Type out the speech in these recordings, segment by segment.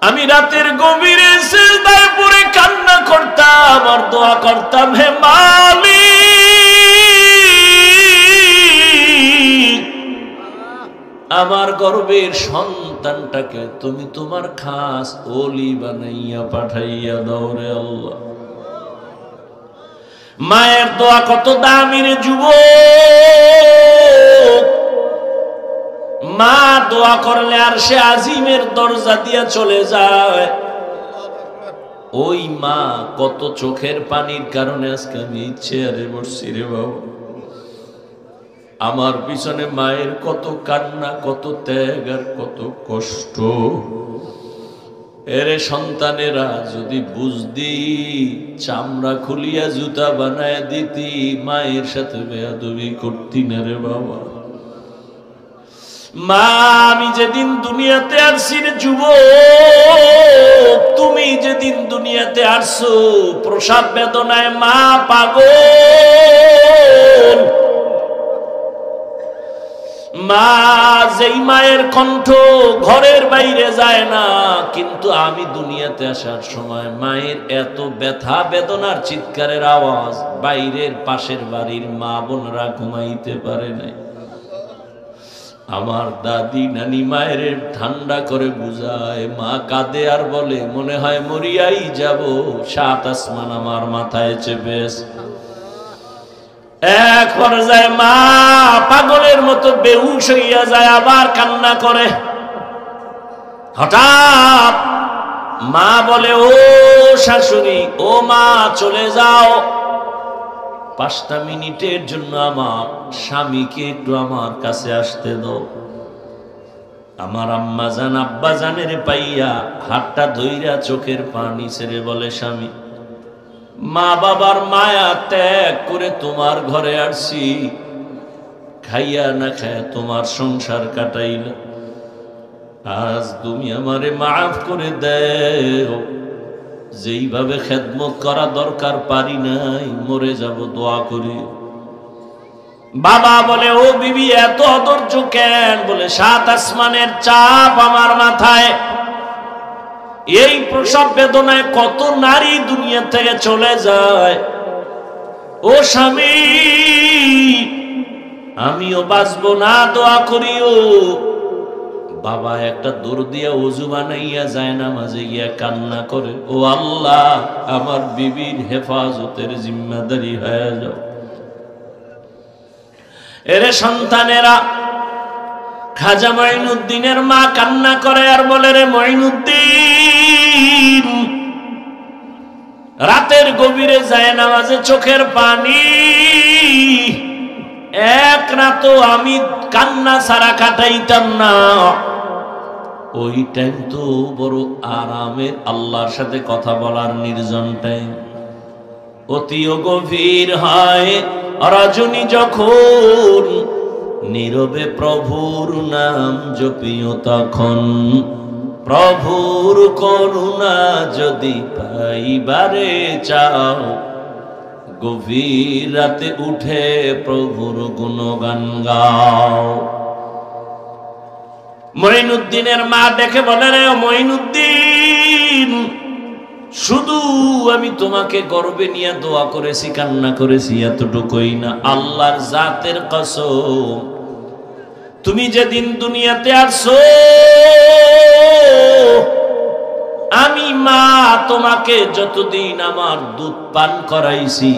আমি রাতের গভীরে সিজদায় পড়ে কান্না করতাম আর দোয়া করতাম, হে মালিক, আমার গর্ভের সন্তানটাকে তুমি তোমার খাস ওলি বানাইয়া পাঠাইয়া দাও রে আল্লাহ। মায়ের দোয়া কত দামি রে যুবক। মা দোয়া করলে আর সে আজিমের দরজা দিয়া চলে যায়। ওই মা কত চোখের পানির কারণে আজকে আমি চেয়ারে বসছি রে বাবা। আমার পিছনে মায়ের কত কান্না, কত ত্যাগ আর কত কষ্ট। এরে সন্তানেরা যদি বুঝদি, চামড়া খুলিয়া জুতা বানায় দিতি, মায়ের সাথে বেয়াদবি করতি না রে বাবা। মা, আমি যেদিন দুনিয়াতে আসছি রে যুবক, তুমি যেদিন দুনিয়াতে আসছো প্রসব বেদনায় মা পাগল। মা, যেই মায়ের কণ্ঠ ঘরের বাইরে যায় না, কিন্তু আমি দুনিয়াতে আসার সময় মায়ের এত ব্যথা বেদনার চিৎকারের আওয়াজ বাইরের পাশের বাড়ির মা বোনরা ঘুমাইতে পারে নাই। আমার দাদি নানি মায়ের ঠান্ডা করে বুঝায়, মা কাঁদে আর বলে, মনে হয় মরিয়াই যাব, সাত আসমান আমার মাথায় চেপে। এক পর্যায়ে মা পাগলের মতো বেহুশ হইয়া যায়, আবার কান্না করে। হঠাৎ মা বলে, ও শাশুড়ি, ও মা, চলে যাও, 5টা মিনিটের জন্য আমার স্বামীকে একটু আমার কাছে আসতে দাও। আমার আম্মা জান আব্বা জানের পাইয়া হাতটা ধইরা চোখের পানি ছেড়ে বলে, স্বামী, মা বাবার মায়া ত্যাগ করে তোমার ঘরে আসছি, খাইয়া না খায়া তোমার সংসার কাটাইলা, আজ তুমি আমারে মাফ করে দেও। যেইভাবে খেদমত করা দরকার পারি নাই, মরে যাব, দোয়া করি। বাবা বলে, ও বিবি, এত অধৈর্য কেন? বলে, 7 আসমানের চাপ আমার মাথায়। এই প্রসব বেদনায় কত নারী দুনিয়া থেকে চলে যায়। ও স্বামী, আমিও বাঁচবো না, দোয়া করিও। বাবা একটা দৌড় দিয়া ওযু বানাইয়া যায় না, মাঝে গিয়া কান্না করে, ও আল্লাহ, আমার বিবির হেফাজতের জিম্মাদারি হয়ে যাও। এরে সন্তানেরা, খাজা মঈনুদ্দিনের মা কান্না করে আর বলে, রে মঈনুদ্দিন, রাতের গভীরে যায় নামাজে চোখের পানি, এক রাতও আমি কান্না ছাড়া কাটাইতাম না। ওই টাইম তো বড় আরামের, আল্লাহর সাথে কথা বলার নির্জন টাইম। অতিও গভীর হয় রজনী যখন, নীরবে প্রভুর নাম জপিও তখন, প্রভুর করুণা যদি পাইবারে চাও, গভীর রাতে উঠে প্রভুর গুণগান গাও। মঈনুদ্দিনের মা দেখে বলে, রে মঈনুদ্দিন, শুধু আমি তোমাকে গর্বে নিয়ে দোয়া করেছি, কান্না করেছি, এতটুকুই না, আল্লাহর জাতের কসম, তুমি যেদিন দুনিয়াতে আসছো আমি মা তোমাকে যতদিন আমার দুধ পান করাইছি,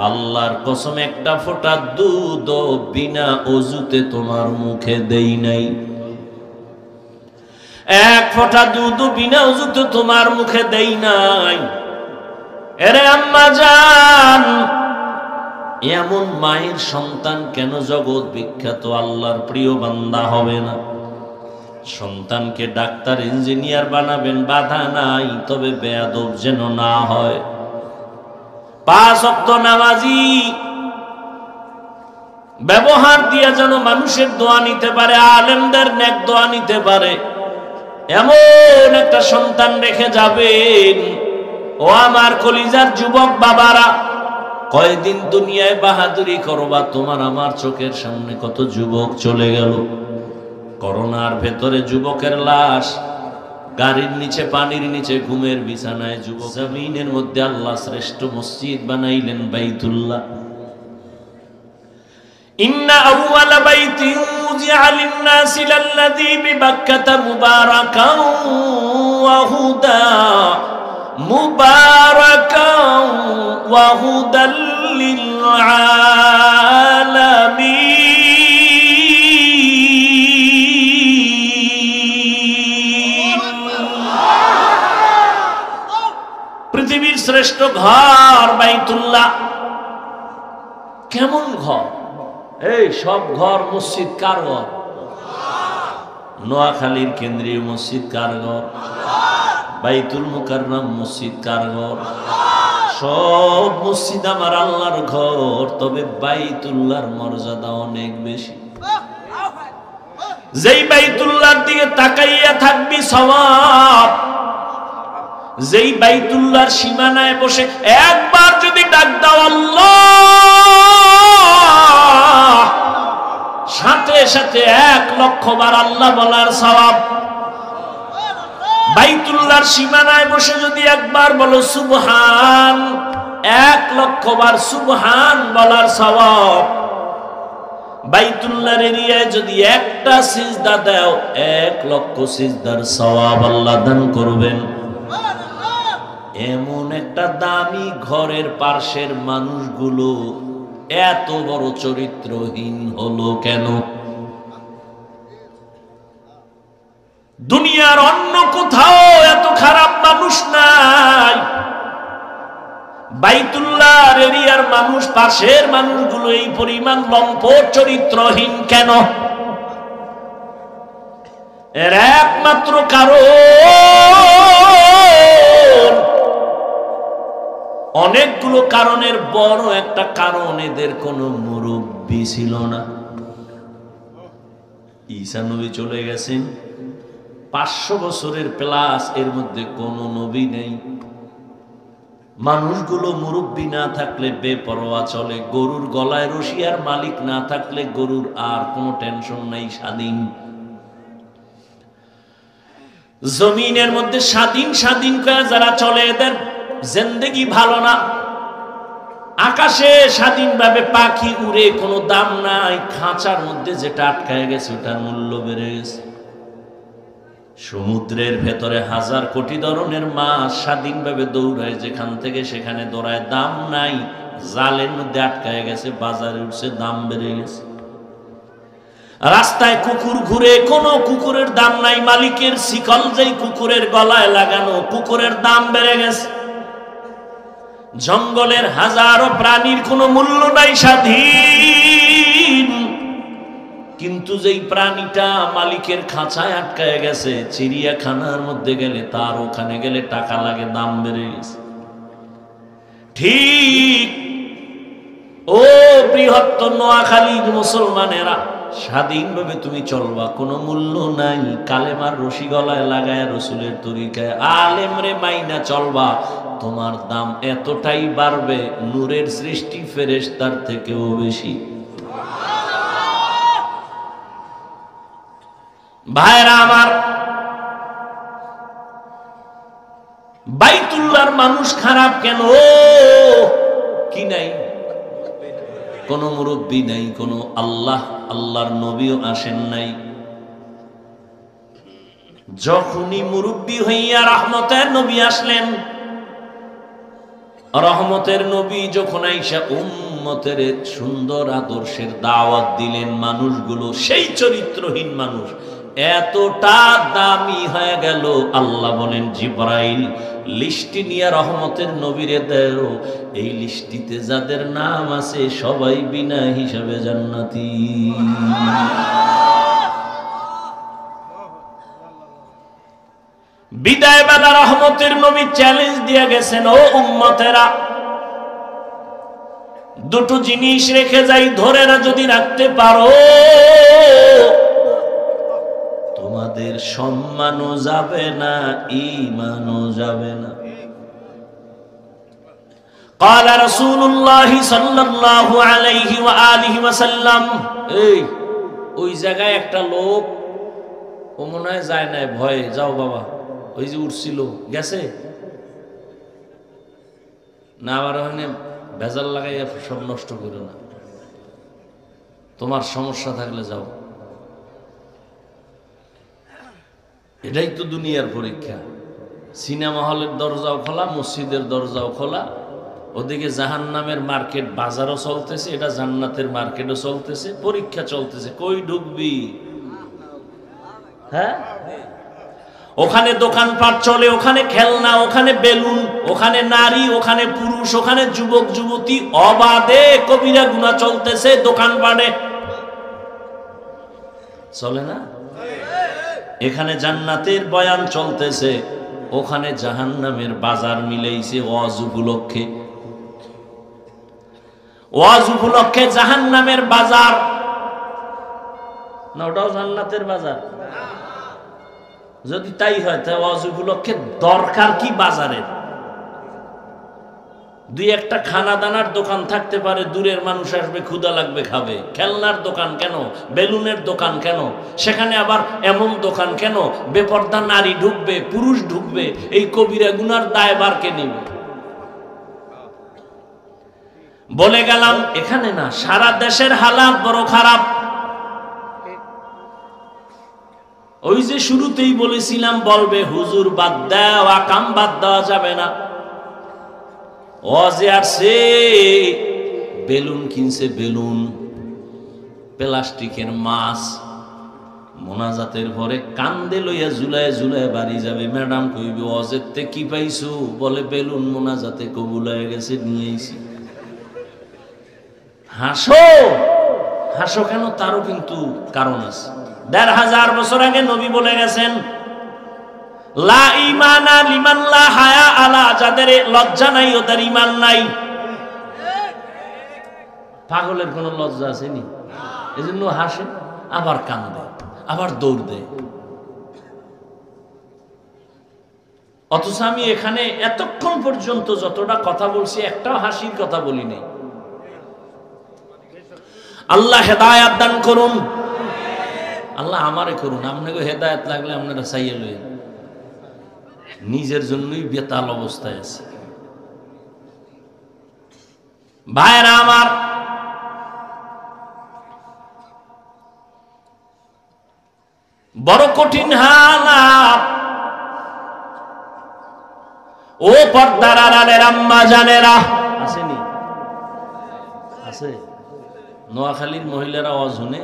আল্লাহর কসম একটা ফোঁটা দুধ বিনা ওযুতে তোমার মুখে দেই নাই। এক ফোঁটা দুধ বিনা ওযুতে তোমার মুখে দেই নাই। এরে আম্মা জান, এমন মায়ের সন্তান কেন জগৎ বিখ্যাত আল্লাহর প্রিয় বান্দা হবে না? সন্তানকে ডাক্তার ইঞ্জিনিয়ার বানাবেন, বাধা নাই, তবে বেয়াদব যেন না হয়। 5 ওয়াক্ত নামাজি, ব্যবহার দিয়া যেন মানুষের দোয়া নিতে পারে, আলেমদের নেক দোয়া নিতে পারে, এমন একটা সন্তান রেখে যাবেন। ও আমার কলিজার যুবক বাবারা, কয়দিন দুনিয়ায় বাহাদুরি করবা? তোমার আমার চোখের সামনে কত যুবক চলে গেল। করোনার ভেতরে যুবকের লাশ গাড়ির নিচে, পানির নিচে, ঘুমের বিছানায় যুবক। জমিনের মধ্যে আল্লাহ শ্রেষ্ঠ মসজিদ বানাইলেন বাইতুল্লাহ। ইন্না আউওয়ালা বাইতিন উযিআ লিন-নাসি লাল্লাযী বিবাক্কাতা মুবারাকান ওয়া হুদা মুবারাকান ওয়া হুদাল লিল আলামিন। পৃথিবীর শ্রেষ্ঠ ঘর বাইতুল্লাহ। কেমন ঘর? এই সব ঘর মসজিদ কার ঘর? নোয়াখালীর কেন্দ্রীয় মসজিদ কার ঘর? বাইতুল মুকাররম মসজিদ কার ঘর? সব মসজিদ আমার আল্লাহর ঘর, তবে বাইতুল্লাহর মর্যাদা অনেক বেশি। যেই বাইতুল্লাহর দিকে তাকাইয়া থাকবি সওয়াব, যেই বাইতুল্লাহর সীমানায় বসে একবার যদি ডাক দাও আল্লাহ, সাথে সাথে 1,00,000 বার আল্লাহ বলার সওয়াব। বাইতুল্লাহর সীমানায় বসে যদি একবার বলো সুবহান, 1,00,000 বার সুবহান বলার সওয়াব। বাইতুল্লাহর এরিয়ায় যদি একটা সিজদা দাও, 1,00,000 সিজদার সওয়াব আল্লাহ দান করবেন। এমন একটা দামি ঘরের পাশের মানুষগুলো এত বড় চরিত্রহীন হলো কেন? দুনিয়ার অন্য কোথাও এত খারাপ মানুষ নাই, বাইতুল্লাহর এরিয়ার মানুষ, পাশের মানুষগুলো এই পরিমাণ লম্পট চরিত্রহীন কেন? এর একমাত্র কারণ, অনেকগুলো কারণের বড় একটা কারণ, এদের কোনো মুরব্বী ছিল না। ঈসা নবী চলে গেছেন, 500 বছরের প্লাস, এর মধ্যে কোনো নবী নেই। মানুষগুলো মুরব্বী না থাকলে বেপরোয়া চলে। গরুর গলায় রশি আর মালিক না থাকলে গরুর আর কোনো টেনশন নাই, স্বাধীন। জমিনের মধ্যে স্বাধীন স্বাধীন করে যারা চলে, এদের জিন্দেগি ভালো না। আকাশে স্বাধীনভাবে পাখি উড়ে, কোনো দাম নাই। খাঁচার মধ্যে যেটা আটকায় গেছে ওটার মূল্য বেড়ে গেছে। সমুদ্রের ভেতরে 1000 কোটি ধরনের মাছ স্বাধীনভাবে দৌড়ায়, যেখান থেকে সেখানে দৌড়ায়, দাম নাই। জালের মধ্যে আটকায় গেছে, বাজারে উঠছে, দাম বেড়ে গেছে। রাস্তায় কুকুর ঘুরে, কোনো কুকুরের দাম নাই। মালিকের শিকল যেই কুকুরের গলায় লাগানো, কুকুরের দাম বেড়ে গেছে। জঙ্গলের হাজারো প্রাণীর কোনো মূল্য নাই, স্বাধীন। কিন্তু যেই প্রাণীটা মালিকের খাঁচায় আটকায় গেছে, চিড়িয়াখানার মধ্যে গেলে, তার ওখানে গেলে টাকা লাগে, দাম বেড়ে গেছে। ঠিক ও বৃহত্তর নোয়াখালীর মুসলমানেরা, স্বাধীনভাবে তুমি চলবা, কোনো মূল্য নাই। কালেমার রশি গলায় লাগায় রসুলের তরিকায় আলেমরে মাইনা চলবা, তোমার দাম এতটাই বাড়বে, নূরের সৃষ্টি ফেরেশতার থেকেও বেশি। ভাইরা আমার, বাইতুল্লাহর মানুষ খারাপ কেন? কি নাই? কোন মুরব্বী নাই, কোন আল্লাহর নবীও আসেন নাই। যখনই মুরব্বী হইয়া রহমতের নবী আসলেন, রহমতের নবী যখন আইসা উম্মতের সুন্দর আদর্শের দাওয়াত দিলেন, মানুষগুলো সেই চরিত্রহীন মানুষ এতটা দামি হয়ে গেল। আল্লাহ বলেন, জিবরাইল লিস্টি নিয়ে রহমতের নবীরে দেও, এই লিস্টিতে যাদের নাম আছে সবাই বিনা হিসাবে জান্নাতি। বিদায় বেলা রহমতের নবী চ্যালেঞ্জ দিয়ে গেছেন, ও উম্মতেরা, দুটো জিনিস রেখে যাই, ধরে না যদি রাখতে পারো, তোমাদের সম্মানও যাবে না, ঈমানও যাবে না। قال رسول الله صلى الله عليه وآله وسلم, এই ওই জায়গায় একটা লোক, ও মনে হয় যায় না, ভয়ে, যাও বাবা, ওই যে উঠছিল গেছে না, আবার ওখানে ভেজাল লাগাইয়া সব নষ্ট করো না। তোমার সমস্যা থাকলে যাও। এটাই তো দুনিয়ার পরীক্ষা। সিনেমা হলের দরজাও খোলা, মসজিদের দরজাও খোলা, ওদিকে জাহান্নামের মার্কেট বাজারও চলতেছে, এটা জান্নাতের মার্কেটও চলতেছে, পরীক্ষা চলতেছে, কই ঢুকবি? হ্যাঁ, ওখানে দোকানপাট চলে, ওখানে খেলনা, ওখানে বেলুন, ওখানে নারী, ওখানে পুরুষ, ওখানে যুবক যুবতী, অবাধে কবিরা গুনাহ চলতেছে দোকানপাটে, চলে না? এখানে জান্নাতের বয়ান চলতেছে, ওখানে জাহান্নামের বাজার মিলাইছে ওয়াজ উপলক্ষে। ওয়াজ উপলক্ষে জাহান্নামের বাজার না, ওটাও জান্নাতের বাজার। যদি তাই হয় তাহলে ওয়াজ উপলক্ষে দরকার কি বাজারের? দুই একটা খানা দানার দোকান থাকতে পারে, দূরের মানুষ আসবে, ক্ষুধা লাগবে, খাবে। খেলনার দোকান কেন? বেলুনের দোকান কেন? সেখানে আবার এমন দোকান কেন বেপর্দা নারী ঢুকবে, পুরুষ ঢুকবে? এই কবিরা গুনার দায়ভার কে নেবে? বলে গেলাম এখানে না, সারা দেশের হালাত বড় খারাপ। ওই যে শুরুতেই বলেছিলাম, বলবে হুজুর বাদ দাও, আকাম বাদ দেওয়া যাবে না। ওয়াজে আসছে, বেলুন কিনছে, বেলুন, প্লাস্টিকের মাছ, মোনাজাতের পরে কান্দে লইয়া ঝুলায় ঝুলায় বাড়ি যাবে। ম্যাডাম কইবে ওয়াজের তে কি পাইছো? বলে বেলুন মোনাজাতে কবুল হয়ে গেছে, নিয়ে আইছি। হাসো, হাসো কেন? তারও কিন্তু কারণ আছে। ১৫০০ বছর আগে নবী বলে গেছেন, লা ঈমানা লিমান লা হায়া আলা, যাদের লজ্জা নাই ওদের ঈমান নাই। পাগলের কোনো লজ্জা আছে নি? এজন্য হাসে, আবার কান্দে, আবার দৌড় দেয়। অথচ আমি এখানে এতক্ষণ পর্যন্ত যতটা কথা বলছি, একটাও হাসির কথা বলি নাই। আল্লাহ হেদায়েত দান করুন, আল্লাহ আমারে করুন। আপনাকে হেদায়েত লাগলে আপনারা চাইয়ে লইন। নিজের জন্যই বেতাল অবস্থায় আছে। ভাইরা আমার, বড় কঠিন হালাত। ও পর্দার আড়ালের আম্মা জানেরা, আসেনি? আছে? নোয়াখালীর মহিলারা ওয়াজ শুনে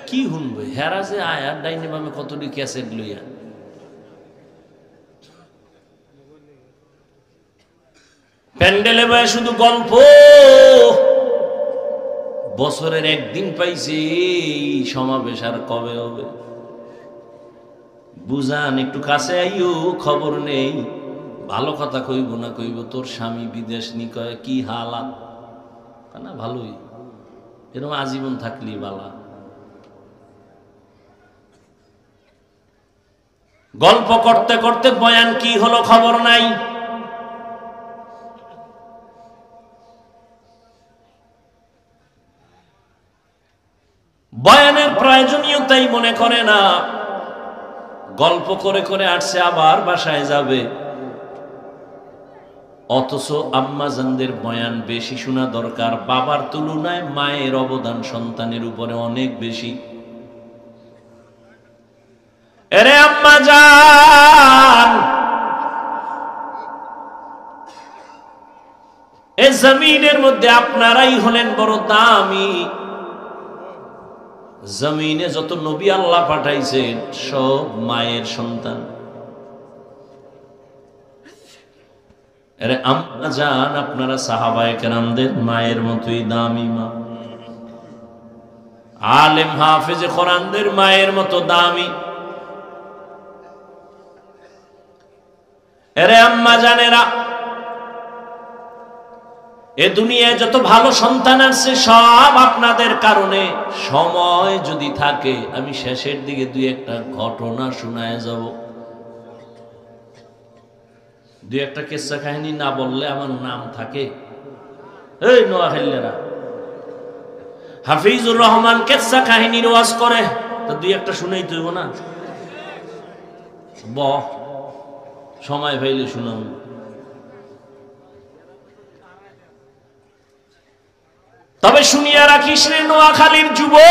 কি শুনবে? হেরা যে আয়ার ডাইনে বামে কতটি ক্যাসেট লইয়া, প্যান্ডেলে বয়ে শুধু গল্প। বছরের একদিন পাইছে সমাবেশ, আর কবে হবে? বুঝান, একটু কাছে আইও, খবর নেই। ভালো কথা কইব না কইব তোর স্বামী বিদেশ নি, কয় কি হালাত না? ভালোই, এরকম আজীবন থাকলি বালা। গল্প করতে করতে বয়ান কি হলো খবর নাই। বয়ানের প্রয়োজনীয়তাই মনে করে না, গল্প করে করে আসছে, আবার বাসায় যাবে। অথচ আম্মাজানদের বয়ান বেশি শোনা দরকার। বাবার তুলনায় মায়ের অবদান সন্তানের উপরে অনেক বেশি। এরে আম্মাজান, এ জমিনের মধ্যে আপনারাই হলেন বড় দামি। জমিনে যত নবী আল্লাহ পাঠাইছেন সব মায়ের সন্তান। আরে আম্মাজান, আপনারা সাহাবায়ে কেরামদের মায়ের মতোই দামি মা। আলেম হাফেজে কোরআনদের মায়ের মতো দামি। আরে আম্মাজানেরা, এ দুনিয়ায় যত ভালো সন্তান আছে সব আপনাদের কারণে। সময় যদি থাকে আমি শেষের দিকে দুই একটা ঘটনা শোনায় যাব। দুই একটা কিস্সা কাহিনী না বললে আমার নাম থাকে। এই নোয়াখালীরা, হাফিজুর রহমান কিস্সা কাহিনীর ওয়াজ করে, তো দুই একটা শুনেই তুইব না? বহ সময় পাইলে শুনাম। তবে শুনিয়া রাখিস রে নোয়াখালীর যুবক,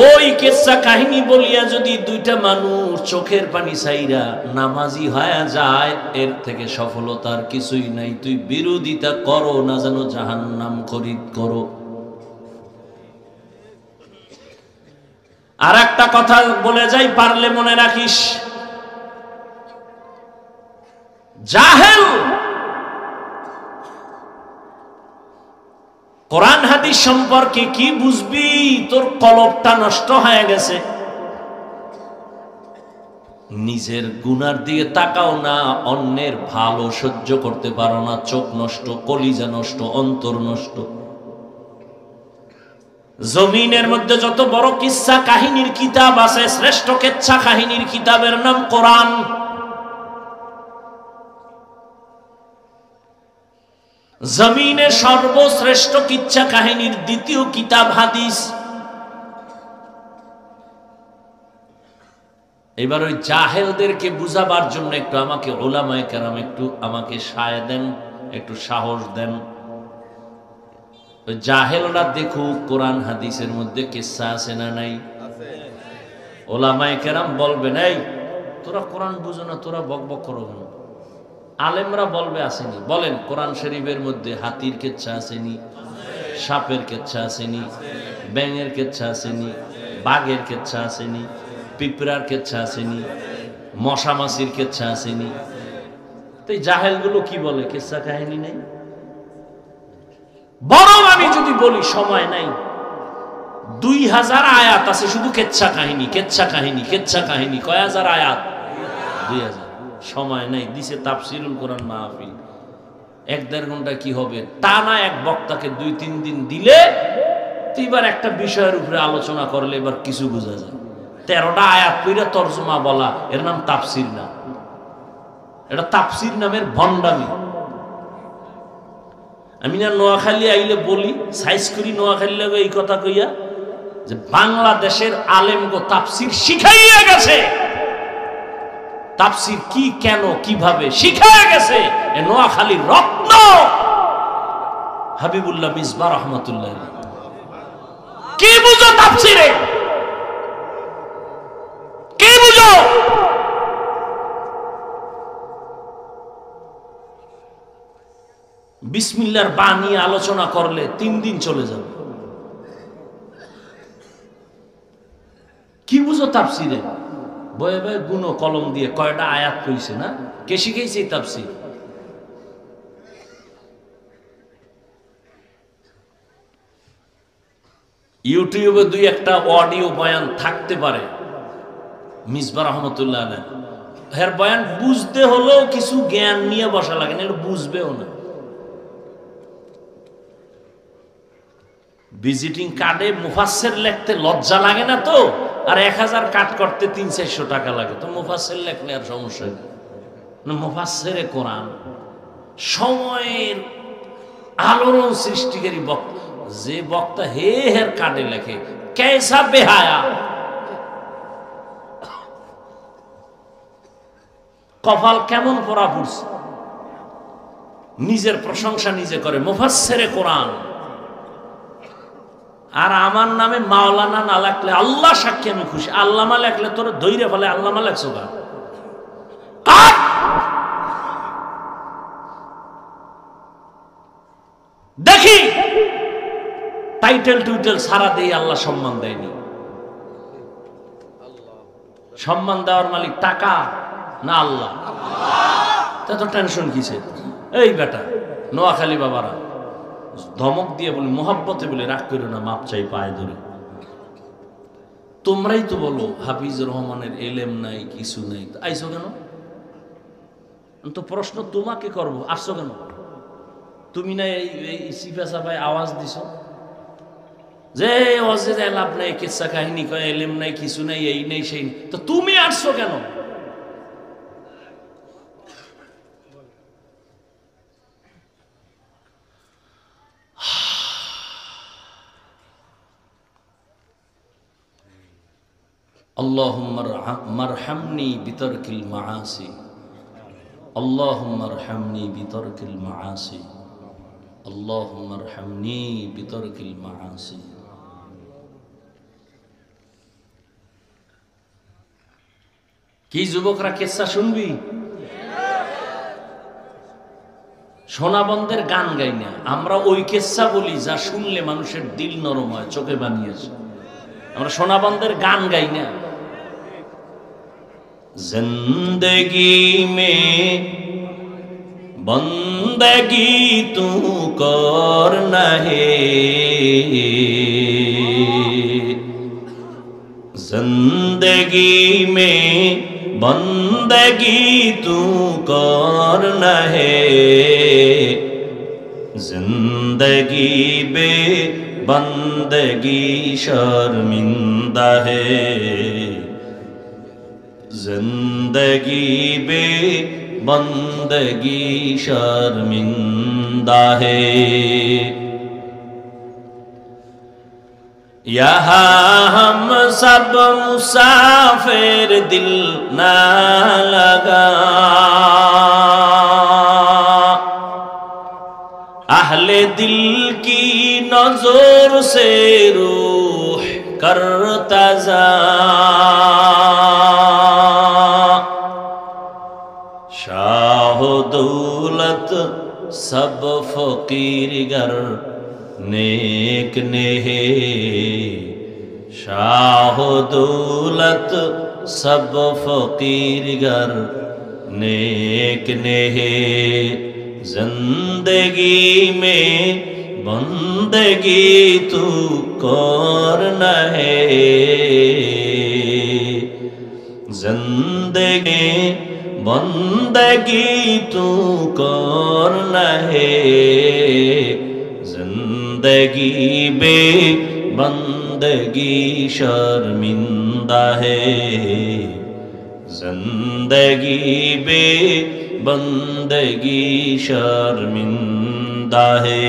ওই কেচ্ছা কাহিনী বলিয়া যদি দুইটা মানুষ চোখের পানি চাইরা নামাজি হয়ে যায়, এর থেকে সফলতার কিছুই নাই। তুই বিরোধিতা করো না যেন জাহান্নাম খরিদ করো। আর একটা কথা বলে যাই, পারলে মনে রাখিস, জাহেল কোরআন হাদিস সম্পর্কে কি বুঝবি? তোর কলবটা নষ্ট হয়ে গেছে। নিজের গুনার দিকে তাকাও না, অন্যের ভালো সহ্য করতে পারো না, চোখ নষ্ট, কলিজা নষ্ট, অন্তর নষ্ট। জমিনের মধ্যে যত বড় কিচ্ছা কাহিনীর কিতাব আছে, শ্রেষ্ঠ কিচ্ছা কাহিনীর কিতাবের নাম কোরআন। জমিনের সর্বশ্রেষ্ঠ কিচ্ছা কাহিনীর দ্বিতীয় কিতাব হাদিস। এবার ওই জাহেলদেরকে বুঝাবার জন্য একটু আমাকে উলামায়ে কেরাম একটু আমাকে সায় দেন, একটু সাহস দেন। ওই জাহেলরা দেখুক কোরআন হাদিসের মধ্যে কিচ্ছা আছে না নাই। উলামায়ে কেরাম বলবেন, এই তোরা কোরআন বুঝো না, তোরা বকবক করো কেন? আলেমরা বলবে আসেনি। বলেন, কোরআন শরীফের মধ্যে হাতির কেচ্ছা আসেনি, সাপের কেচ্ছা আসেনি, ব্যাঙের কেচ্ছা আসেনি, বাঘের কেচ্ছা আসেনি, পিঁপড়ার কেচ্ছা আসেনি, মশা মাছির কেচ্ছা আসেনি। তো এই জাহেলগুলো কি বলে কেচ্ছা কাহিনী নেই? বরং আমি যদি বলি সময় নাই, 2000 আয়াত আছে শুধু কেচ্ছা কাহিনী, কেচ্ছা কাহিনী, কেচ্ছা কাহিনী। কয় হাজার আয়াত? 2000। সময় নাই, দিছে তাফসিরুল কোরআন মাহফিল, 1-1.5 ঘন্টা কি হবে? তা না, এক বক্তাকে 2-3 দিন দিলে এবার একটা বিষয়ের উপরে আলোচনা করলে এবার কিছু বোঝা যায়। 13টা আয়াত পড়ে তরজমা বলা, এর নাম তাফসির না। এটা তাফসির নামের ভণ্ডামি। আমি না নোয়াখালী আইলে বলি, সাইজ করি নোয়াখালী লাগে এই কথা কইয়া, যে বাংলাদেশের আলেমগো তাফসির শিখাইয়া গেছে। তাফসির কি, কেন, কিভাবে শিখাইয়া গেছে এ নোয়াখালীর রত্ন হাবিবুল্লাহ মিসবাহ রহমাতুল্লাহ। কি বুঝো তাফসিরে? কি বুঝো? বিসমিল্লাহর বাণী আলোচনা করলে 3 দিন চলে যাবে। কি বুঝো তাফসিরে? বয়ে বয়ে গুনো কলম দিয়ে কয়টা আয়াত কইছে না, কে শিখাইছে তাফসির? ইউটিউবে 2-1টা অডিও বয়ান থাকতে পারে মিসবাহ রহমতুল্লাহ আলাইহি, এর বয়ান বুঝতে হলেও কিছু জ্ঞান নিয়ে বসা লাগে, না বুঝবেও না। ভিজিটিং কার্ডে মুফাসসির লিখতে লজ্জা লাগে না তো? আর 1000 কাট করতে 300-400 টাকা লাগে, তো মুফাসসির লিখলে আর সমস্যা নেই। মুফাসসিরে কোরআন সময়ের আলোড়ন সৃষ্টিকারী বক্তা, যে বক্তা হের কার্ডে লেখে, কেসা বেহায়া, কপাল কেমন পড়া পড়ছে। নিজের প্রশংসা নিজে করে, মুফাসসিরে কোরআন। আর আমার নামে মাওলানা না লাগলে আল্লাহ সাক্ষী আমি খুশি, আল্লামা লেখলে তোর ধৈর্য ফলে আল্লামা লেখছো গা। দেখি টাইটেল টুইটেল সারা দেই, আল্লাহ সম্মান দেয়নি। সম্মান দেওয়ার মালিক টাকা না আল্লাহ? তা তো টেনশন কিসে? এই বেটা নোয়াখালী বাবারা ধমক দিয়ে বলি, মোহাব্বতে বলে, রাগ করো না, মাপ চাই পায়ে ধরে। তোমরাই তো বলো হাফিজুর রহমানের এলেম নাই, কিছু নাই, আইসো কেন? তো প্রশ্ন তোমাকে করবো, আসছো কেন? তুমি না এই সিফা সাফায় আওয়াজ দিছ যে অজে যায় লাভ নাই, কিচ্ছা কাহিনী কয়, এলেম নাই, কিছু নাই, এই নেই সেই নেই, তো তুমি আসছো কেন? আল্লাহুম্মা মারহামনি বিতারকিল মাআসি, আল্লাহুম্মা আরহামনি বিতারকিল মাআসি, আল্লাহুম্মা আরহামনি বিতারকিল মাআসি। কি যুবকরা কিসসা শুনবি? সোনাবন্ধের গান গাই না আমরা, ওই কিসসা বলি যা শুনলে মানুষের দিল নরম হয়, চোখে বানিয়েছে। আমরা সোনাবন্ধের গান গাই না। জিন্দগি মে বন্দগি তু করনা হে, जिंदगी में बंदगी तू करना है, जिंदगी बे बंदगी शर्मिंदा है, जिंदगी बे बंदगी शर्मिंदा है। यहाँ हम सब मुसाफिर दिल ना लगा, अहले दिल की नजर से रूह करता जा, शाह दौलत सब फकीर गर नेक ने है, शाह दौलत सब फकीर गर नेक ने है, जिंदगी में बंदगी तू करना है, जिंदगी बंदगी तू करना है, जिंदगी बे बंदगी शर्मिंदा है, जिंदगी बे बंदगी शर्मिंदा है।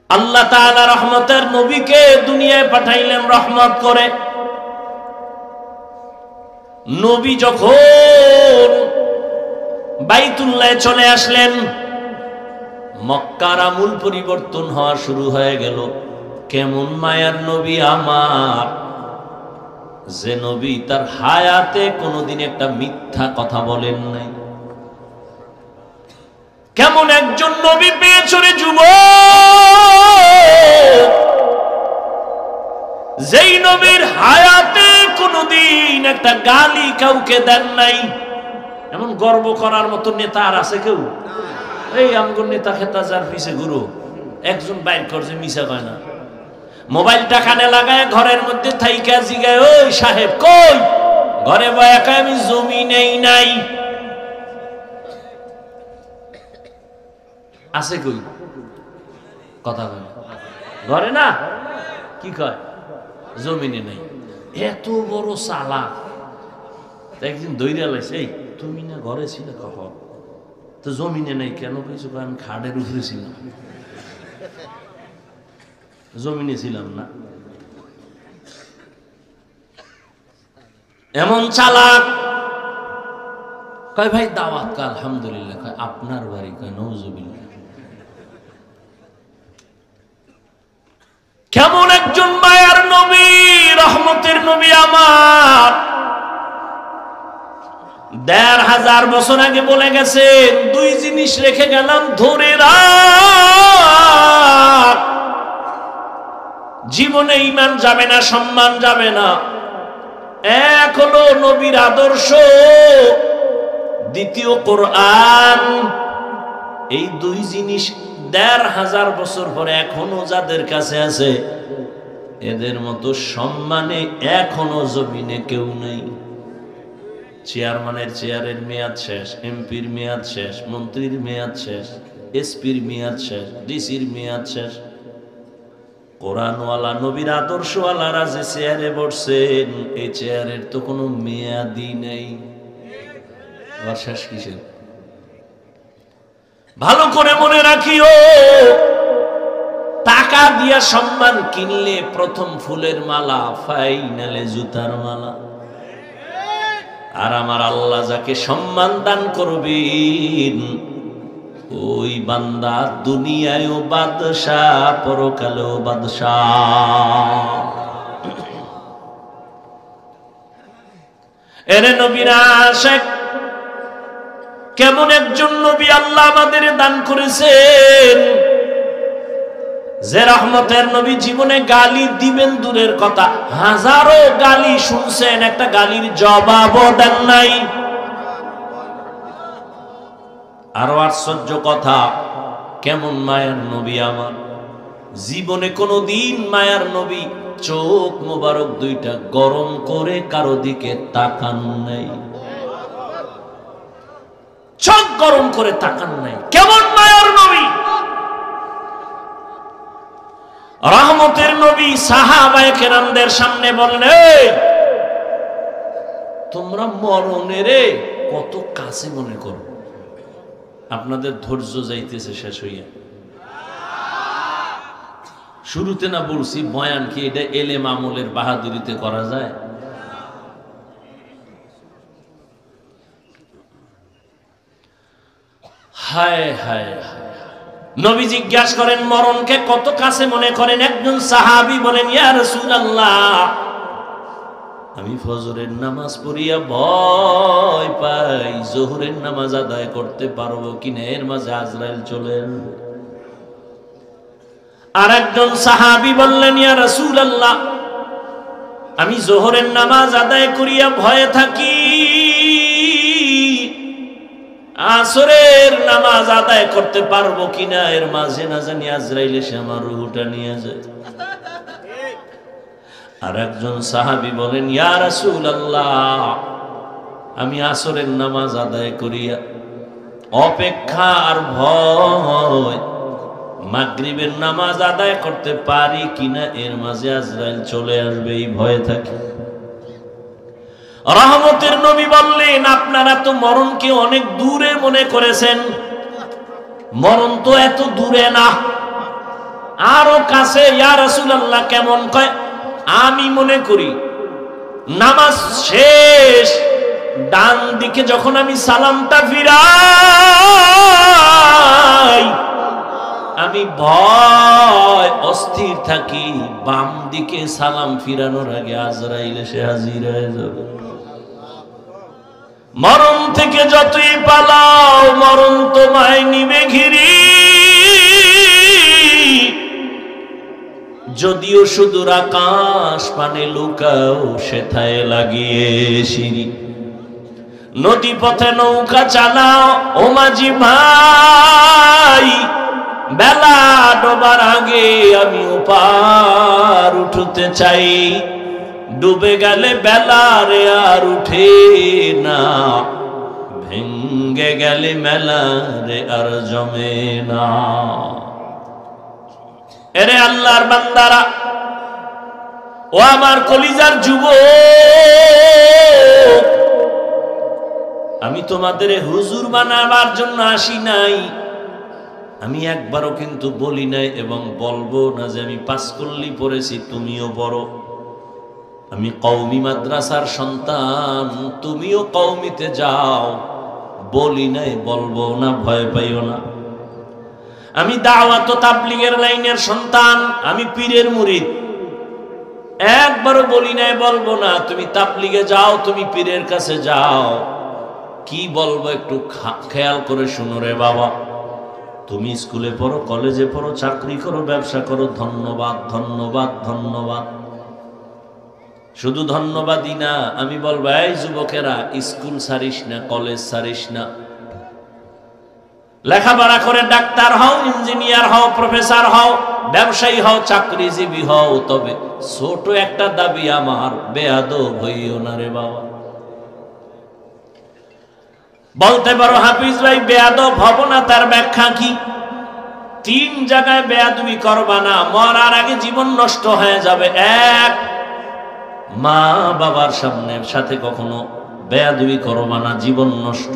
আল্লাহ তাআলা রহমতের নবীকে দুনিয়ায় পাঠাইলেন রহমত করে। নবী যখন বাইতুল্লাহ চলে আসলেন, মক্কার আমূল পরিবর্তন হওয়া শুরু হয়ে গেল। কেমন মায়ার নবী আমার, যে নবী তার হায়াতে কোনোদিন একটা মিথ্যা কথা বলেন নাই। কেমন একজন নবী পেয়েছ রে যুবক, যেই নবীর হায়াতে কোনোদিন একটা গালি কাউকে দেন নাই। এমন গর্ব করার মতো নেতা আর আছে কেউ? এই আমগুর নেতা খেতা যার পিছে গুরু একজন বাইর করছে, মিশা কয় না। মোবাইলটা কানে লাগায় ঘরের মধ্যে থাইকা জিগায়, ওই সাহেব কই? ঘরে বয়া কয় আমি জমি নেই নাই। আছে কই? কথা কয় ঘরে না, কি কয়? জমিনে নেই। এত বড় চালাক। একদিন দৈরা লাইছে, এই তুমি না ঘরে ছিলে কখন? তো জমিনে নাই কেন? কিছু আমি খাটের উপরে ছিলাম, জমিনে ছিলাম না। এমন চালাক। কয় ভাই দাওয়াত কা? আলহামদুলিল্লাহ। কয় আপনার বাড়ি? কয় নওজুবিল্লাহ। কেমন একজন মায়ার নবী, রহমতের নবী আমার। ১৫০০ বছর আগে বলে গেছেন, দুই জিনিস রেখে গেলাম ধরে রাখ, জীবনে ঈমান যাবে না, সম্মান যাবে না। এক হলো নবীর আদর্শ, দ্বিতীয় কোরআন। এই দুই জিনিস ১৫০০ বছর পরে এখনো যাদের কাছে আছে, এদের মতো সম্মানে এখনো জমিনে কেউ নেই। চেয়ারম্যানের চেয়ারের মেয়াদ শেষ, এমপির মেয়াদ শেষ, মন্ত্রীর মেয়াদ শেষ, এসপির মেয়াদ শেষ, ডিসির মেয়াদ শেষ। কোরআনওয়ালা নবীর আদর্শওয়ালারা যে চেয়ারে বসছেন, এই চেয়ারের তো কোনো মেয়াদই নেই। আবার শেষ কিসের? ভালো করে মনে রাখিও, টাকা দিয়া সম্মান কিনলে প্রথম ফুলের মালা, ফাইনালে জুতার মালা। আর আমার আল্লাহ যাকে সম্মান দান করবেন ওই বান্দা দুনিয়ায়ও বাদশাহ, পরকালেও বাদশাহ। এরে নবীরা আশিক, কেমন একজন নবী আল্লাহ আমাদের দান করেছেন যে রহমতের নবী। জীবনে গালি দিবেন দূরের কথা, হাজারো গালি শুনছেন, একটা গালির জবাবও দেন নাই। আরো আশ্চর্য কথা, কেমন মায়ার নবী আমার। জীবনে কোনদিন মায়ার নবী চোখ মোবারক দুইটা গরম করে কারো দিকে তাকান নাই, চোখ গরম করে তাকান নাই। কেমন মায়ার নবী, রহমতের নবী। সাহাবায়ে কেরামদের সামনে বললেন, তোমরা মরণের কত কাছে মনে করো, আপনাদের ধৈর্য যাইতেছে শেষ হইয়া। শুরুতে না বলছি বয়ান কি এটা এলেম আমলের বাহাদুরিতে করা যায়? হায় হায় হায়। নবী জিজ্ঞাসা করেন মরণকে কত কাছে মনে করেন? একজন সাহাবী বলেন, ইয়া রাসূলুল্লাহ, আমি ফজরের নামাজ পড়িয়া ভয় পাই যোহরের নামাজ আদায় করতে পারবো কিনা, এর মাঝে আজরাইল চলে আসবে। আর একজন সাহাবী বললেন, ইয়া রাসূলুল্লাহ, আমি যোহরের নামাজ আদায় করিয়া ভয়ে থাকি, আসরের নামাজ আদায় করতে পারবো কিনা, এর মাঝে না জানি আজরাইল এসে আমার রূহটা নিয়ে যায়। আর একজন সাহাবী বলেন, ইয়া রাসূলুল্লাহ, আমি আসরের নামাজ আদায় করিয়া অপেক্ষা আর ভয় মাগরিবের নামাজ আদায় করতে পারি কিনা, এর মাঝে আজরাইল চলে আসবে, এই ভয়ে থাকি। রহমতের নবী বললেন, আপনারা তো মরণকে অনেক দূরে মনে করেছেন, মরণ তো এত দূরে না, আরো কাছে। ইয়া রাসূলুল্লাহ, কেমন? কয়, আমি মনে করি নামাজ শেষ ডান দিকে যখন আমি সালামটা ফিরাই, আমি ভয় অস্থির থাকি বাম দিকে সালাম ফিরানোর আগে আজরাইল এসে হাজির হয়ে যাবে। মরণ থেকে যতই পালাও মরণ তোমায় নিবে ঘিরি, যদিও সুদূর আকাশ পানে লুকাও সেথায় লাগিয়ে সিঁড়ি। নদী পথে নৌকা চালাও ও মাঝি ভাই, বেলা ডোবার আগে আমি ওপার উঠতে চাই। ডুবে গেলে বেলা রে আর উঠে না, ভেঙ্গে গেলে মেলা রে আর জমে না। এরে আল্লাহর বান্দারা, ও আমার কলিজার যুবক, আমি তোমাদের হুজুর বানাবার জন্য আসি নাই। আমি একবারও কিন্তু বলি নাই এবং বলবো না যে আমি পাঁচকল্লি পড়েছি তুমিও পড়ো। আমি কওমি মাদ্রাসার সন্তান, তুমিও কওমিতে যাও, বলি নাই, বলবো না, ভয় পাইও না। আমি দাওয়াত ও তাবলীগের লাইনের সন্তান, আমি পীরের মুরিদ, একবারও বলি নাই, বলবো না। তুমি তাবলীগে যাও, তুমি পীরের কাছে যাও, কি বলবো একটু খেয়াল করে শুনো রে বাবা। তুমি স্কুলে পড়ো, কলেজে পড়ো, চাকরি করো, ব্যবসা করো, ধন্যবাদ ধন্যবাদ ধন্যবাদ। শুধু ধন্যবাদই না, আমি বলবো এই যুবকেরা, স্কুল ছাড়িস না, কলেজ ছাড়িস না, লেখাপড়া করে ডাক্তার হও, ইঞ্জিনিয়ার হও, প্রফেসর হও, ব্যবসায়ী হও, চাকরিজীবী হও, তবে ছোট একটা দাবি আমার, বেয়াদব হইও না রে বাবা। বলতে পারো হাফিজ ভাই বেয়াদব হব না, তার ব্যাখ্যা কি? 3 জায়গায় বেয়াদবি করবা না, মরার আগে জীবন নষ্ট হয়ে যাবে। 1, মা বাবার সাথে কখনো বেয়াদবি করবা না, জীবন নষ্ট।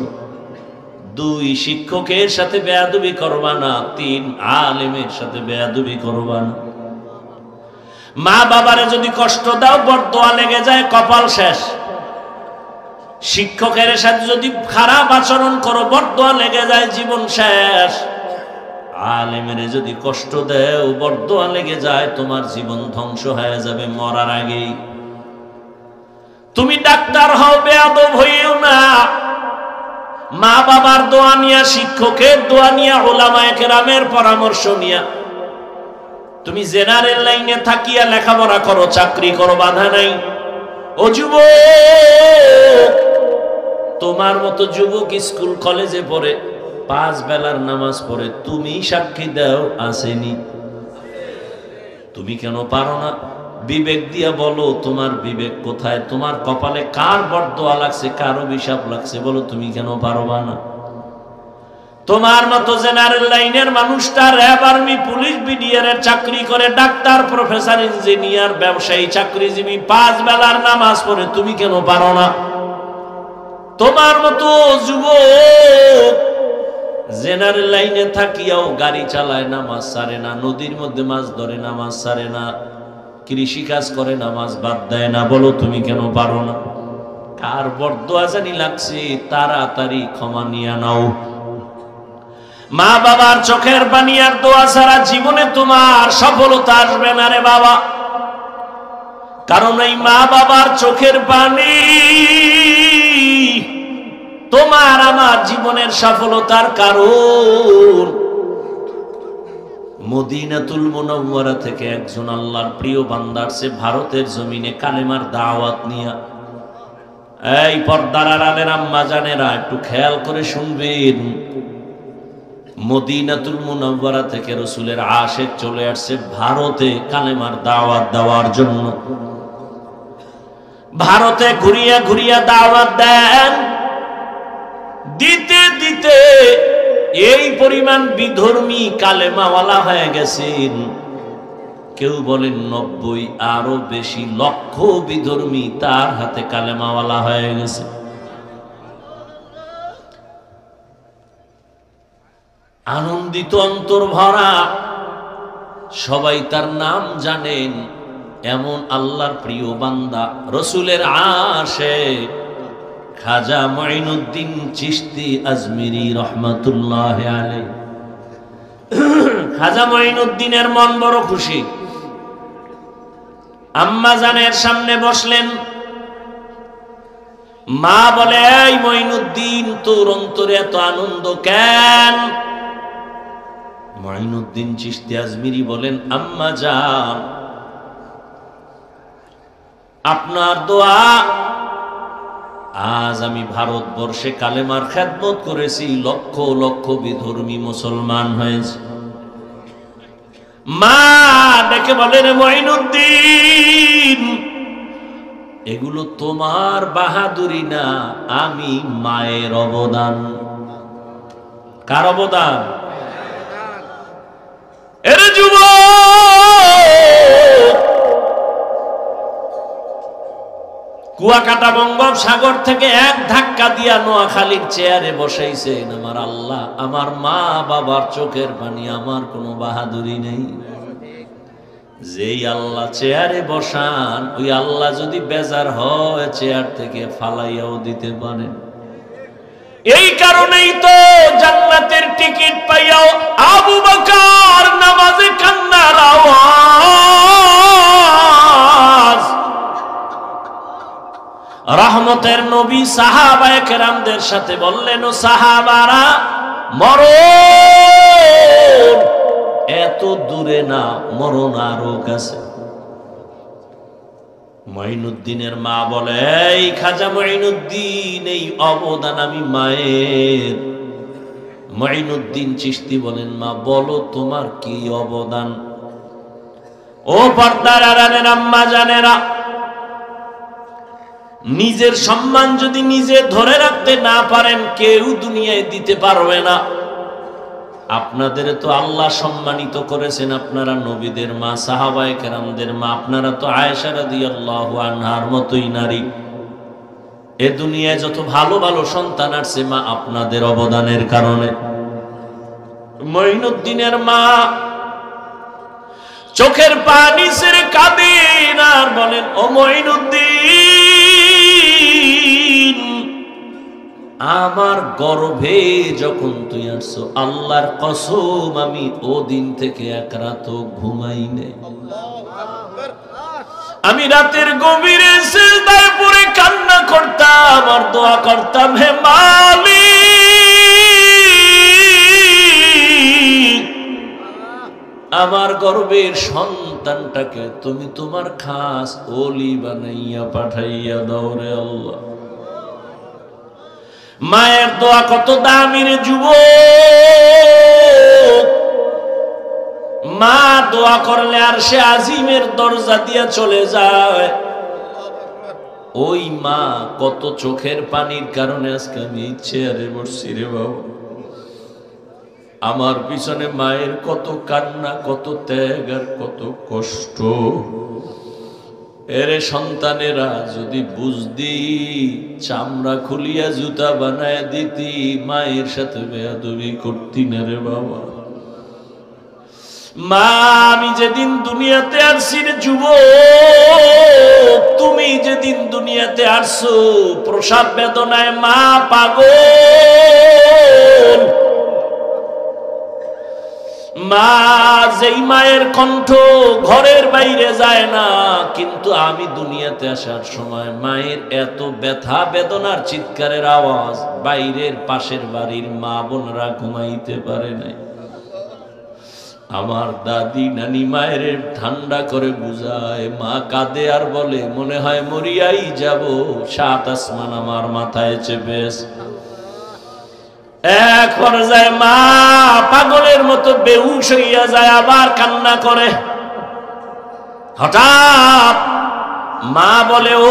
2 শিক্ষকের সাথে বেয়াদবি করবা না, 3 আলেমের সাথে বেয়াদবি করবা না। মা বাবারে যদি কষ্ট দাও বরদোয়া লেগে যায়, কপাল শেষ। শিক্ষকের সাথে যদি খারাপ আচরণ করো বরদোয়া লেগে যায়, জীবন শেষ। আলেমের যদি কষ্ট দেও বরদোয়া লেগে যায়, তোমার জীবন ধ্বংস হয়ে যাবে মরার আগেই। তুমি ডাক্তার হও, বেয়াদব হইও না। মা বাবার দোয়া নিয়া, শিক্ষকের দোয়া নিয়া, উলামায়ে কেরামের পরামর্শ নিয়া তুমি জেনারেল লাইনে থাকিয়া লেখাপড়া করো, চাকরি করো, বাধা নাই। ও যুবক, তোমার মতো যুবক স্কুল কলেজে পড়ে, 5 বেলার নামাজ পড়ে, তুমি সাক্ষী দাও আসেনি? তুমি কেন পারো না? বিবেক দিয়া বলো, তোমার বিবেক কোথায়? তোমার কপালে কার বরদোয়া লাগছে, কার অভিশাপ লাগছে, বলো। তুমি কেন পারবা না? তোমার মতো জেনারেল লাইনের মানুষটা র্যাব, আর্মি, পুলিশ, বিডিআর এর চাকরি করে, ডাক্তার, প্রফেসর, ইঞ্জিনিয়ার, ব্যবসায়ী, চাকরিজীবী, 5 বেলার নামাজ পড়ে, তুমি কেন পারো না? তোমার মতো যুবক জেনারেল লাইনে থাকিয়াও গাড়ি চালায়, নামাজ ছাড়ে না, নদীর মধ্যে মাছ ধরে, নামাজ ছাড়ে না, কৃষি কাজ করে, নামাজ বাদ দেয় না, বলো তুমি কেন পারো না? কার বরদোয়া জানি লাগছে, তাড়াতাড়ি ক্ষমা নিয়ে নাও। মা বাবার চোখের পানি আর দোয়া ছাড়া জীবনে তোমার সফলতা আসবে না রে বাবা। কারণ এই মা বাবার চোখের পানি তোমার আমার জীবনের সফলতার কারণ। মদিনাতুল মুনাওয়ারা থেকে একজন আল্লাহর প্রিয় বান্দা আসছে ভারতের জমিনে কালেমার দাওয়াত নিয়া। এই পর্দার আড়ালের আম্মা জানেরা একটু খেয়াল করে শুনবেন। মদিনাতুল মুনাওয়ারা থেকে রাসূলের আশিক চলে আসছে ভারতে কালেমার দাওয়াত দেওয়ার জন্য। ভারতে ঘুরিয়া ঘুরিয়া দাওয়াত দেন, দিতে দিতে এই পরিমাণ বিধর্মী কালেমাওয়ালা হয়ে গেছেন। কেউ বলেন 90, আরো বেশি লক্ষ বিধর্মী তার হাতে কালেমাওয়ালা হয়ে গেছে। আনন্দিত অন্তর ভরা, সবাই তার নাম জানেন। এমন আল্লাহর প্রিয় বান্দা, রসুলের আশিক খাজা মুঈনুদ্দিন চিশতি আজমিরি রহমাতুল্লাহ আলাইহি। খাজা মুঈনুদ্দিনের মন বড় খুশি। আম্মা জানের সামনে বসলেন। মা বলে, এই মুঈনুদ্দিন, তোর অন্তরে এত আনন্দ কেন? মুঈনুদ্দিন চিশতি আজমিরি বলেন, আম্মা জান, আপনার দোয়া আজ আমি ভারতবর্ষে কালেমার খেদমত করেছি, লক্ষ লক্ষ বিধর্মী মুসলমান হয়েছে। মা ডেকে বলেন, মুঈনুদ্দিন, এগুলো তোমার বাহাদুরি না, আমি মায়ের অবদান। কার অবদান? এর যুবক, কুয়াকাটা বঙ্গোপসাগর থেকে এক ধাক্কা দিয়া নোয়াখালীর চেয়ারে বসাইছেন আমার আল্লাহ। আমার মা বাবার চোখের পানি, আমার কোনো বাহাদুরি নেই। যেই আল্লাহ চেয়ারে বসান, ওই আল্লাহ যদি বেজার হয় চেয়ার থেকে ফালাইয়াও দিতে পারেন। এই কারণেই তো জান্নাতের টিকিট পাইয়াও আবু বকর নামাজে কান্নার আওয়াজ, রহমতের নবী সাহাবায়ে কেরামদের সাথে বললেন, ও সাহাবারা, মরণ এত দূরে না, মরণ আরো কাছে। মুঈনুদ্দিনের মা বলে, এই খাজা মুঈনুদ্দিন, এই অবদান আমি মায়ের। মুঈনুদ্দিন চিশতি বলেন, মা বলো তোমার কি অবদান? ও পর্দার আড়ালের আম্মা জানেরা, নিজের সম্মান যদি নিজে ধরে রাখতে না পারেন, কেউ দুনিয়ায় দিতে পারবে না। আপনাদের তো আল্লাহ সম্মানিত করেছেন, আপনারা নবীদের মা, সাহাবায়ে কেরামদের মা, আপনারা তো আয়েশা রাদিয়াল্লাহু আনহার মতোই নারী। এ দুনিয়ায় যত ভালো ভালো সন্তান আসছে মা আপনাদের অবদানের কারণে। মঈনুদ্দিনের মা চোখের পানি ছেড়ে কাঁদেন আর বলেন, ও মঈনুদ্দিন, আমার গর্ভে যখন তুই আসছো, আল্লাহর কসম আমি ও দিন থেকে এক রাত ঘুমাই নাই। আমি রাতের গভীরে সিজদায় পড়ে কান্না করতাম আর দোয়া করতাম, হে মালিক, আমার গর্ভের সন্তানটাকে তুমি তোমার খাস ওলি বানাইয়া পাঠাইয়া দাও রে আল্লাহ। মায়ের দোয়া কত দামি রে যুবক। মা দোয়া করলে আর সে আজিমের দরজা দিয়া চলে যায়। ওই মা কত চোখের পানির কারণে আজকে আমি চেয়ারে বসছি রে বাবা। আমার পিছনে মায়ের কত কান্না, কত ত্যাগ আর কত কষ্ট। এরে সন্তানেরা যদি বুঝদি, চামড়া খুলিয়া জুতা বানায় দিতি, মায়ের সাথে বেয়াদবি করতি না রে বাবা। মা আমি যেদিন দুনিয়াতে আসছি রে যুবক, তুমি যেদিন দুনিয়াতে আসছো প্রসব বেদনায় মা পাগল। মা যেই মায়ের কণ্ঠ ঘরের বাইরে যায় না, কিন্তু আমি দুনিয়াতে আসার সময় মায়ের এত ব্যথা বেদনার চিৎকারের আওয়াজ বাইরের পাশের বাড়ির মা বোনরা ঘুমাইতে পারে নাই। আমার দাদি নানি মায়ের ঠান্ডা করে বুঝায়, মা কাঁদে আর বলে, মনে হয় মরিয়াই যাব, সাত আসমান আমার মাথায় চেপেছে। এক পর্যায়ে মা পাগলের মতো বেহুশ হইয়া যায়, আবার কান্না করে। হঠাৎ মা বলে, ও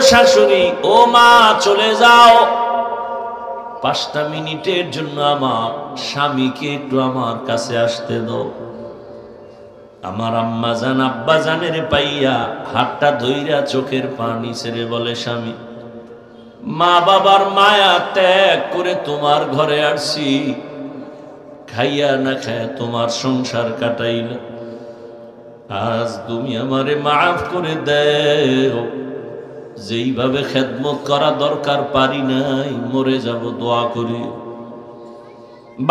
শাশুড়ি, ও মা চলে যাও, 5টা মিনিটের জন্য আমার স্বামীকে একটু আমার কাছে আসতে দাও। আমার আম্মা জান আব্বা জানের পাইয়া হাতটা ধইরা চোখের পানি ছেড়ে বলে, স্বামী, মা বাবার মায়া ত্যাগ করে তোমার ঘরে আসছি, খাইয়া না খায়া তোমার সংসার কাটাইলা, আজ তুমি আমারে মাফ করে দেও। যেইভাবে খেদমত করা দরকার পারি নাই, মরে যাব, দোয়া করি।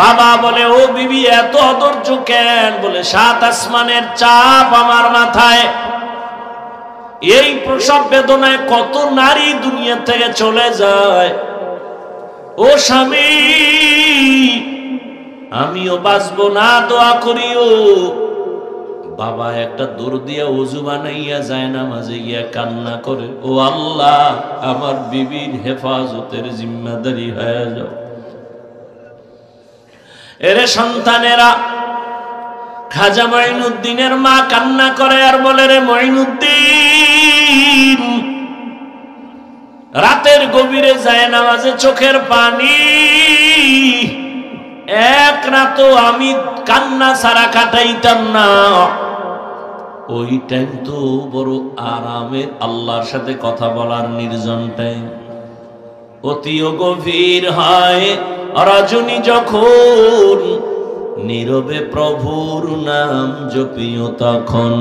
বাবা বলে, ও বিবি এত অধৈর্য কেন? বলে, 7 আসমানের চাপ আমার মাথায়। এই প্রসব বেদনায় কত নারী দুনিয়া থেকে চলে যায়। ও স্বামী, আমিও বাঁচবো না, দোয়া করিও। বাবা একটা দৌড় দিয়া ওযু বানাইয়া যায় নামাজে গিয়া কান্না করে, ও আল্লাহ, আমার বিবির হেফাজতের জিম্মাদারি হয়ে যাও। এরে সন্তানেরা, খাজা মঈনুদ্দিনের মা কান্না করে আর বলে, রে মঈনুদ্দিন, রাতের গভীরে যায় নামাজে চোখের পানি, এক রাতও আমি কান্না ছাড়া কাটাইতাম না। ওই টাইম তো বড় আরামের আল্লাহর সাথে কথা বলার নির্জন টাইম। অতিও গভীর হয় রজনী যখন, নীরবে প্রভুর নাম জপিও তখন।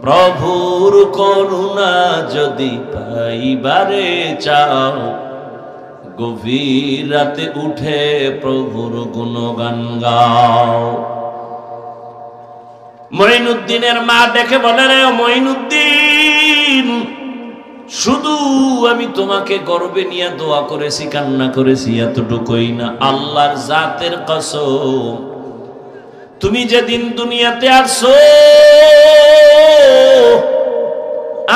প্রভুর করুণা যদি পাইবারে চাও, গভীর রাতে উঠে প্রভুর গুণগান গাও। মঈনুদ্দিনের মা দেখে বলে, রে মঈনুদ্দিন, শুধু আমি তোমাকে গর্বে নিয়ে দোয়া করেছি, কান্না করেছি, এতটুকুই না, আল্লাহর জাতের কসম, তুমি যেদিন দুনিয়াতে আসছো,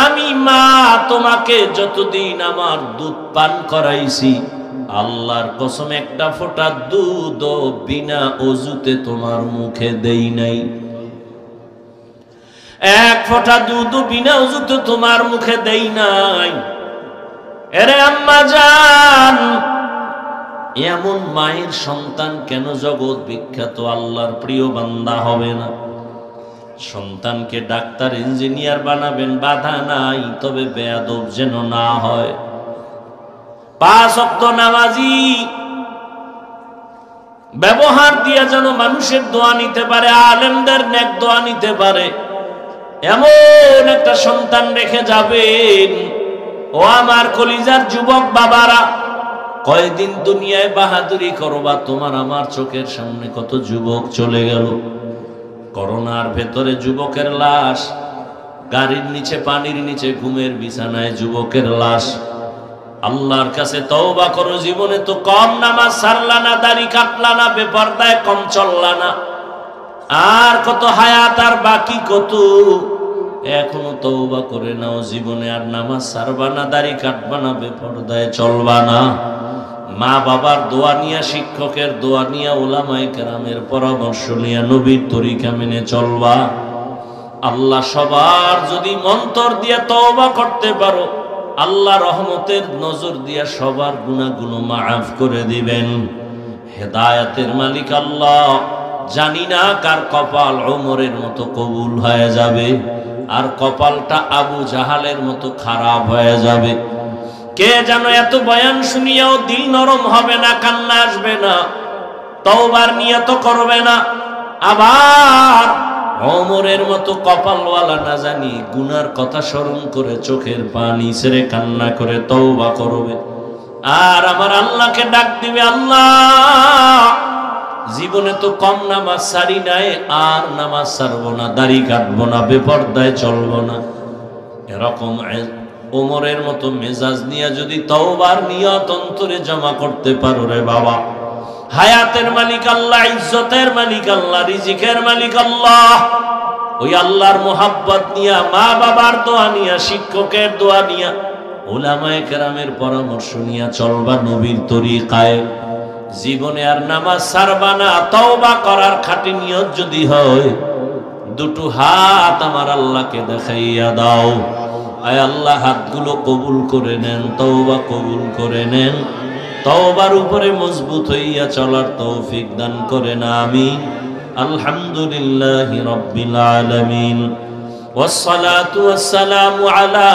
আমি মা তোমাকে যতদিন আমার দুধ পান করাইছি, আল্লাহর কসম একটা ফোঁটা দুধ বিনা ওযুতে তোমার মুখে দেই নাই। এক ফোঁটা দুধ বিনা ওযুতে তোমার মুখে দেই নাই। এরে আম্মা জান, এমন মায়ের সন্তান কেন জগৎ বিখ্যাত আল্লাহর প্রিয় বান্দা হবে না? সন্তানকে ডাক্তার ইঞ্জিনিয়ার বানাবেন, বাধা নাই, তবে বেয়াদব যেন না হয়। 5 ওয়াক্ত নামাজি, ব্যবহার দিয়া যেন মানুষের দোয়া নিতে পারে, আলেমদের নেক দোয়া নিতে পারে, এমন একটা সন্তান রেখে যাবেন। ও আমার কলিজার যুবক বাবারা, কয়দিন দুনিয়ায় বাহাদুরি করবা? তোমার আমার চোখের সামনে কত যুবক চলে গেল। করোনার ভেতরে যুবকের লাশ, গাড়ির নিচে, পানির নিচে, ঘুমের বিছানায় যুবকের লাশ। আল্লাহর কাছে তওবা করো। জীবনে তো কম নামাজ সারলা না, দাড়ি কাটলা না, বেপরদায় কম চললা না, আর কত হায়াত আর বাকি কত। এখনো তওবা করে নাও। জীবনে আর নামাজ সারবা না, দাড়ি কাটবা না, বেপরদায় চলবা না। মা বাবার দোয়া নিয়া, শিক্ষকের দোয়া নিয়া, উলামায়ে কেরামের পরামর্শ নিয়া নবীর তরিকা মেনে চলবা। আল্লাহ সবার যদি মন্তর দিয়া তওবা করতে পারো, আল্লাহ রহমতের নজর দিয়া সবার গুনাহগুলো মাফ করে দিবেন। হেদায়েতের মালিক আল্লাহ। জানি না কার কপাল ওমরের মতো কবুল হয়ে যাবে, আর কপালটা আবু জাহালের মতো খারাপ হয়ে যাবে। কে যেন এত বয়ান শুনিয়াও দিল নরম হবে না, কান্না আসবে না, তওবার নিয়ত করবে না, আবার ওমরের মতো কপালওয়ালা না জানি গুনার কথা স্মরণ করে চোখের পানি ছেড়ে কান্না করে তওবা করবে। আর আমার আল্লাহকে ডাক দিবে, আল্লাহ জীবনে তো কম নামাজ সারি নাই, আর নামাজ সারবো না, দাড়ি কাটবো না, বেপরদায় চলবো না। এরকম ওমরের মতো মেজাজ নিয়ে যদি তওবার নিয়ত অন্তরে জমা করতে পারো রে বাবা, হায়াতের মালিক আল্লাহ, ইজ্জতের মালিক আল্লাহ, রিজিকের মালিক আল্লাহ, ওই আল্লাহর মোহাব্বত নিয়া, মা বাবার দোয়া নিয়া, শিক্ষকের দোয়া নিয়া, উলামায়ে কেরামের পরামর্শ নিয়া চলবা নবীর তরিকায়। জীবনে আর নামাজ ছাড়বা না। তওবা করার খাঁটি নিয়ত যদি হয়, দুটো হাত আমার আল্লাহকে দেখাইয়া দাও। আয় আল্লাহ, হাতগুলো কবুল করে নেন, তওবা কবুল করে নেন। তওবার উপরে মজবুত হইয়া চলার তৌফিক দান করেন, আমিন। আলহামদুলিল্লাহি রাব্বিল আলামিন, ওয়াসসালাতু ওয়াসসালামু আলা